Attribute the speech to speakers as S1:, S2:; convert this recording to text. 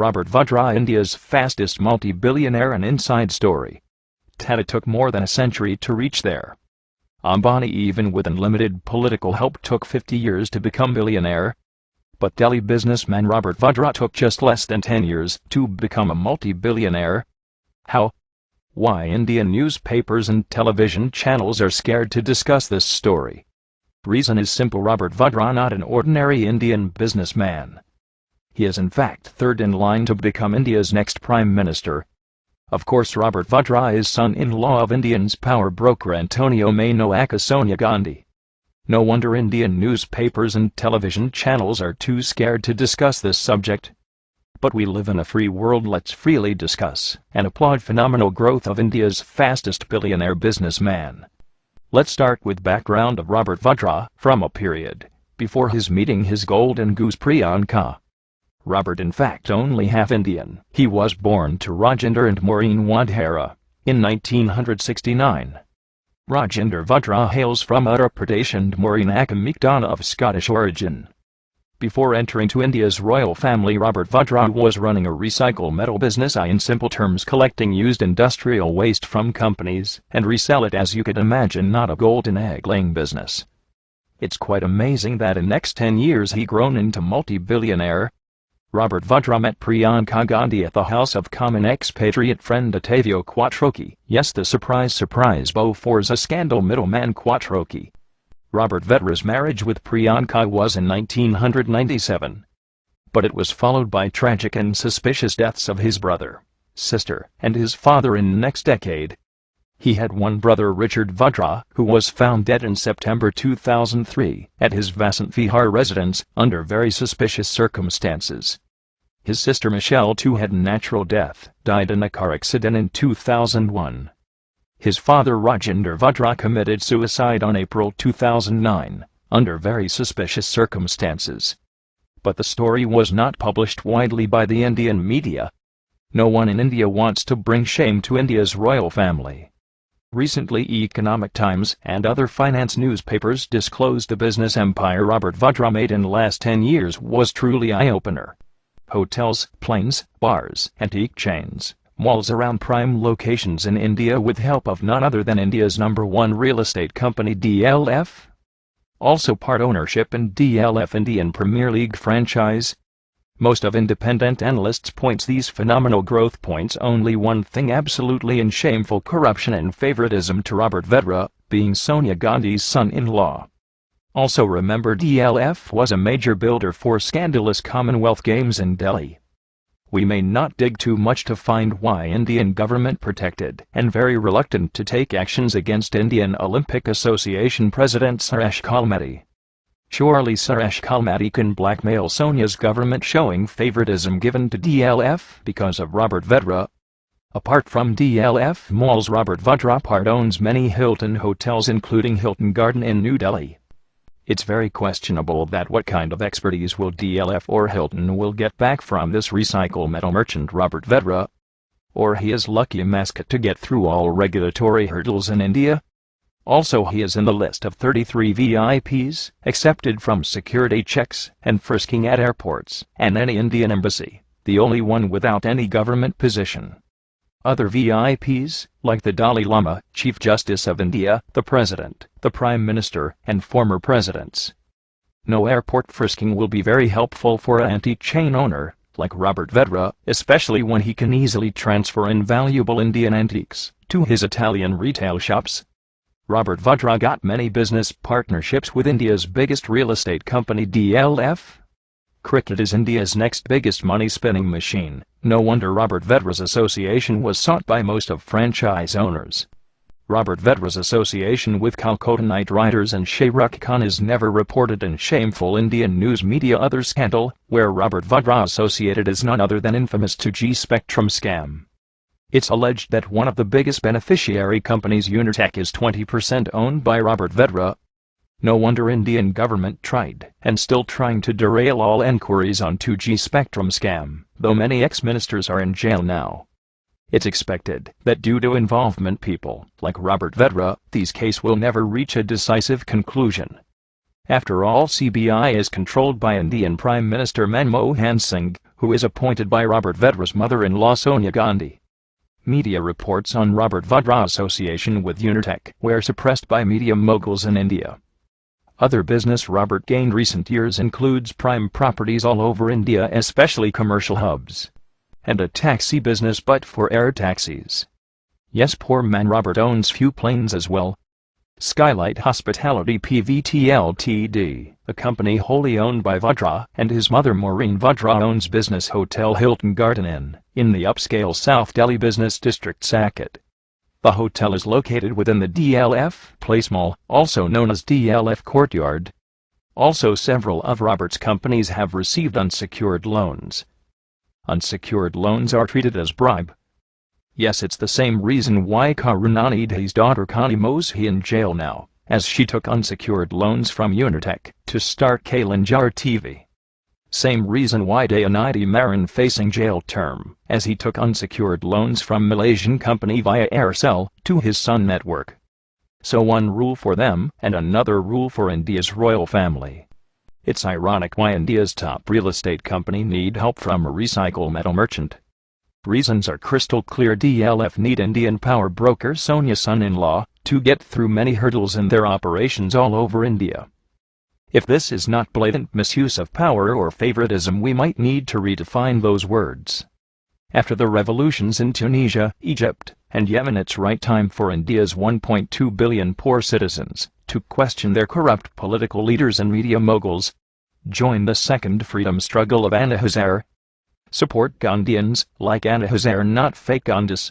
S1: Robert Vadra, India's fastest multi-billionaire. An inside story. Tata took more than a century to reach there. Ambani, even with unlimited political help, took 50 years to become billionaire. But Delhi businessman Robert Vadra took just less than 10 years to become a multi-billionaire. How? Why Indian newspapers and television channels are scared to discuss this story. Reason is simple: Robert Vadra not an ordinary Indian businessman. He is in fact third in line to become India's next Prime Minister. Of course, Robert Vadra is son-in-law of India's power broker Antonio Mano aka Sonia Gandhi. No wonder Indian newspapers and television channels are too scared to discuss this subject. But we live in a free world. Let's freely discuss and applaud phenomenal growth of India's fastest billionaire businessman. Let's start with background of Robert Vadra from a period before his meeting his golden goose Priyanka. Robert in fact only half Indian. He was born to Rajendra and Maureen Wadhera in 1969. Rajendra Vadra hails from Uttar Pradesh and Maureen Akamikdana of Scottish origin. Before entering to India's royal family, Robert Vadra was running a recycle metal business, in simple terms collecting used industrial waste from companies and resell it. As you could imagine, not a golden egg laying business. It's quite amazing that in next 10 years he grown into multi-billionaire. Robert Vadra met Priyanka Gandhi at the House of Commons expatriate friend Ottavio Quattrocchi. Yes, the surprise beau Forza scandal middleman Quattrocchi. Robert Vadra's marriage with Priyanka was in 1997. But it was followed by tragic and suspicious deaths of his brother, sister, and his father in the next decade. He had one brother, Richard Vadra, who was found dead in September 2003 at his Vasant Vihar residence under very suspicious circumstances. His sister Michelle too had natural death, died in a car accident in 2001. His father Rajendra Vadra committed suicide on April 2009, under very suspicious circumstances. But the story was not published widely by the Indian media. No one in India wants to bring shame to India's royal family. Recently, Economic Times and other finance newspapers disclosed the business empire Robert Vadra made in the last 10 years was truly eye-opener. Hotels, planes, bars, antique chains, malls around prime locations in India with help of none other than India's #1 real estate company DLF. Also part ownership in DLF Indian Premier League franchise. Most of independent analysts points these phenomenal growth points only one thing: absolutely and shameful corruption and favoritism to Robert Vadra, being Sonia Gandhi's son-in-law. Also remember, DLF was a major builder for scandalous Commonwealth Games in Delhi. We may not dig too much to find why Indian government protected and very reluctant to take actions against Indian Olympic Association President Suresh Kalmati. Surely Suresh Kalmati can blackmail Sonia's government, showing favoritism given to DLF because of Robert Vadra. Apart from DLF malls, Robert Vadra part owns many Hilton hotels including Hilton Garden in New Delhi. It's very questionable that what kind of expertise will DLF or Hilton will get back from this recycle metal merchant Robert Vadra? Or he is lucky mascot to get through all regulatory hurdles in India? Also, he is in the list of 33 VIPs accepted from security checks and frisking at airports and any Indian embassy, the only one without any government position. Other VIPs, like the Dalai Lama, Chief Justice of India, the President, the Prime Minister, and former presidents. No airport frisking will be very helpful for an antique chain owner like Robert Vadra, especially when he can easily transfer invaluable Indian antiques to his Italian retail shops. Robert Vadra got many business partnerships with India's biggest real estate company DLF. Cricket is India's next biggest money-spinning machine. No wonder Robert Vadra's association was sought by most of franchise owners. Robert Vadra's association with Calcutta Knight Riders and Shah Rukh Khan is never reported in shameful Indian news media. Other scandal where Robert Vadra associated is none other than infamous 2G Spectrum scam. It's alleged that one of the biggest beneficiary companies, Unitech, is 20% owned by Robert Vadra. No wonder Indian government tried and still trying to derail all enquiries on 2G Spectrum scam, though many ex-ministers are in jail now. It's expected that due to involvement people like Robert Vadra, these case will never reach a decisive conclusion. After all, CBI is controlled by Indian Prime Minister Manmohan Singh, who is appointed by Robert Vadra's mother-in-law Sonia Gandhi. Media reports on Robert Vadra's association with Unitech were suppressed by media moguls in India. Other business Robert gained recent years includes prime properties all over India, especially commercial hubs, and a taxi business but for air taxis. Yes, poor man Robert owns few planes as well. Skylight Hospitality Pvt Ltd, a company wholly owned by Vadra, and his mother Maureen Vadra owns business hotel Hilton Garden Inn, in the upscale South Delhi business district Saket. The hotel is located within the DLF Place Mall, also known as DLF Courtyard. Also, several of Robert's companies have received unsecured loans. Unsecured loans are treated as bribe. Yes, it's the same reason why Karunanidhi's daughter Connie Moshi in jail now, as she took unsecured loans from Unitech to start Kalinjar TV. Same reason why Dayanidhi Maran facing jail term, as he took unsecured loans from Malaysian company via Aircel to his Sun network. So one rule for them and another rule for India's royal family. It's ironic why India's top real estate company need help from a recycle metal merchant. Reasons are crystal clear. DLF need Indian power broker Sonia's son-in-law to get through many hurdles in their operations all over India. If this is not blatant misuse of power or favoritism, we might need to redefine those words. After the revolutions in Tunisia, Egypt, and Yemen, it's right time for India's 1.2 billion poor citizens to question their corrupt political leaders and media moguls. Join the second freedom struggle of Anna Hazare. Support Gandhians like Anna Hazare, not fake Gandhis.